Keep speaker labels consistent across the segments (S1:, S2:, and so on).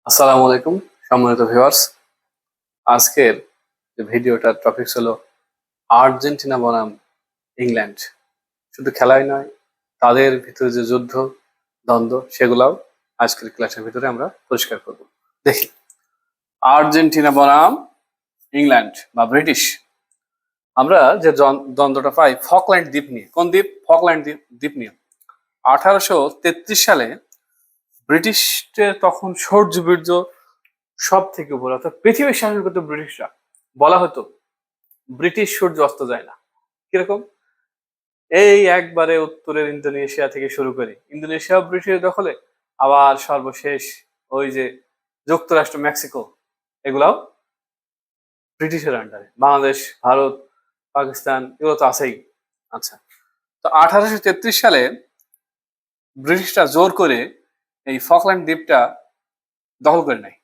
S1: আসসালামু আলাইকুম সম্মানিত ভিউয়ার্স। আজকের যে ভিডিওটার টপিক হলো আর্জেন্টিনা বনাম ইংল্যান্ড। শুধু খেলাই নয়, তাদের ভিতরে যে যুদ্ধ দ্বন্দ্ব সেগুলাও আজকের ক্লাসের ভিতরে আমরা পরিষ্কার করব। দেখি, আর্জেন্টিনা বনাম ইংল্যান্ড বা ব্রিটিশ। আমরা যে দ্বন্দ্বটা পাই ফকল্যান্ড দ্বীপ নিয়ে। কোন দ্বীপ? ফকল্যান্ড দ্বীপ নিয়ে। 1833 সালে ব্রিটিশদের তখন শৌর্য বীর্য সব থেকে উপরে, অর্থাৎ পৃথিবীর শাসন করতো ব্রিটিশরা। বলা হতো ব্রিটিশ সূর্য অস্ত যায় না। কিরকম? এই একবারে উত্তরের ইন্দোনেশিয়া থেকে শুরু করে ইন্দোনেশিয়া ব্রিটিশের দখলে, আবার সর্বশেষ ওই যে যুক্তরাষ্ট্র, মেক্সিকো, এগুলাও ব্রিটিশের আন্ডারে। বাংলাদেশ, ভারত, পাকিস্তান এগুলো তো আছেই। আচ্ছা, তো 1833 সালে ব্রিটিশরা জোর করে এই ফকল্যান্ড দ্বীপটা দখল করে নেয়।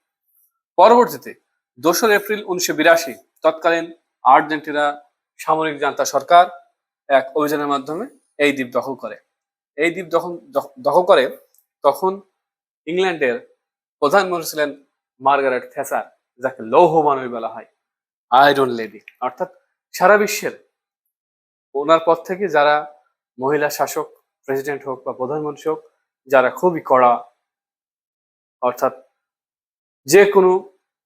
S1: পরবর্তীতে 2 এপ্রিল 1982 তৎকালীন আর্জেন্টিনা সামরিক জান্তা সরকার এক অভিযানের মাধ্যমে এই দ্বীপ দখল করে। এই দ্বীপ দখল করে তখন ইংল্যান্ডের প্রধানমন্ত্রী ছিলেন মার্গারেট থ্যাচার, যাকে লৌহ মানবী বলা হয়, আয়রন লেডি। অর্থাৎ সারা বিশ্বের ওনার পর থেকে যারা মহিলা শাসক, প্রেসিডেন্ট হোক বা প্রধানমন্ত্রী হোক, যারা খুবই কড়া, অর্থাৎ যে কোনো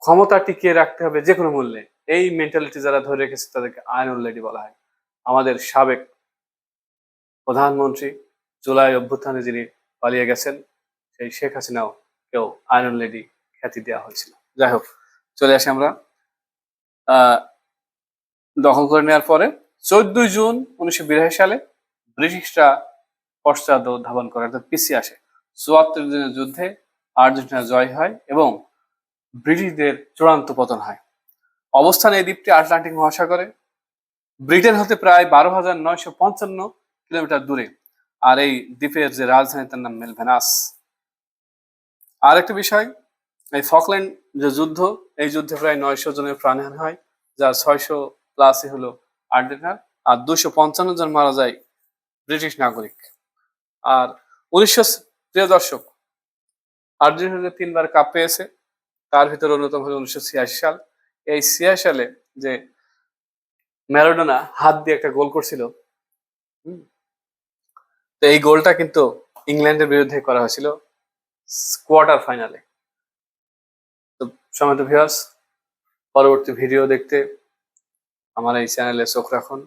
S1: ক্ষমতা টিকিয়ে রাখতে হবে যে কোনো মূল্যে, এই মেন্টালিটি যারা ধরে রেখেছে তাদেরকে আয়রন লেডি বলা হয়। আমাদের সাবেক প্রধানমন্ত্রী জুলাই অভ্যুত্থানে যিনি পালিয়ে গেছেন, সেই শেখ হাসিনাও কেউ আয়রন লেডি খ্যাতি দেওয়া হয়েছিল। যাই হোক, চলে আসি আমরা আহ দখল করে নেওয়ার পরে 14 জুন 1982 সালে ব্রিটিশরা পশ্চাৎ ধাবন করে, অর্থাৎ পিছিয়ে আসে। 74 দিনের যুদ্ধে আর্জেন্টিনা জয় হয় এবং ব্রিটিশদের চূড়ান্ত পতন হয়। অবস্থান এই দ্বীপটি আটলান্টিক মহাসাগরে, ব্রিটেন হতে প্রায় 12,955 কিলোমিটার দূরে। আর এই দ্বীপের যে রাজধানী তার নাম মেলভেনাস। আর একটা বিষয়, এই ফকল্যান্ড যে যুদ্ধ, এই যুদ্ধে প্রায় 900 জনের প্রাণহানি হয়, যার 600 প্লাসই হলো আর্জেন্টিনার, আর 255 জন মারা যায় ব্রিটিশ নাগরিক। আর 1900, প্রিয় দর্শক, আর্জেন্টিনা 3বার কাপ পেয়েছে, তার ভিতরে অন্যতম হলো 1986 সাল। এই 86 সালে যে ম্যারাডোনা হাত দিয়ে একটা গোল করছিল, তো এই গোলটা কিন্তু ইংল্যান্ডের বিরুদ্ধে করা হয়েছিল কোয়ার্টার ফাইনালে। তো সম্মানিত ভিউয়ার্স, পরবর্তী ভিডিও দেখতে আমার এই চ্যানেলে চোখ রাখুন,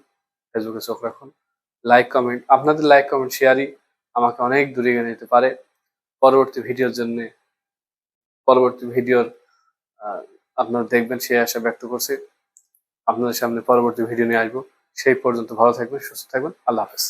S1: ফেসবুকে চোখ রাখুন। লাইক কমেন্ট, আপনাদের লাইক কমেন্ট শেয়ারই আমাকে অনেক দূরে এগিয়ে নিতে পারে। পরবর্তী ভিডিওর জন্য পরবর্তী ভিডিওর আপনারা দেখবেন সেই আশা ব্যক্ত করছি। আপনাদের সামনে পরবর্তী ভিডিও নিয়ে আসবো। সেই পর্যন্ত ভালো থাকবেন, সুস্থ থাকবেন। আল্লাহ হাফেজ।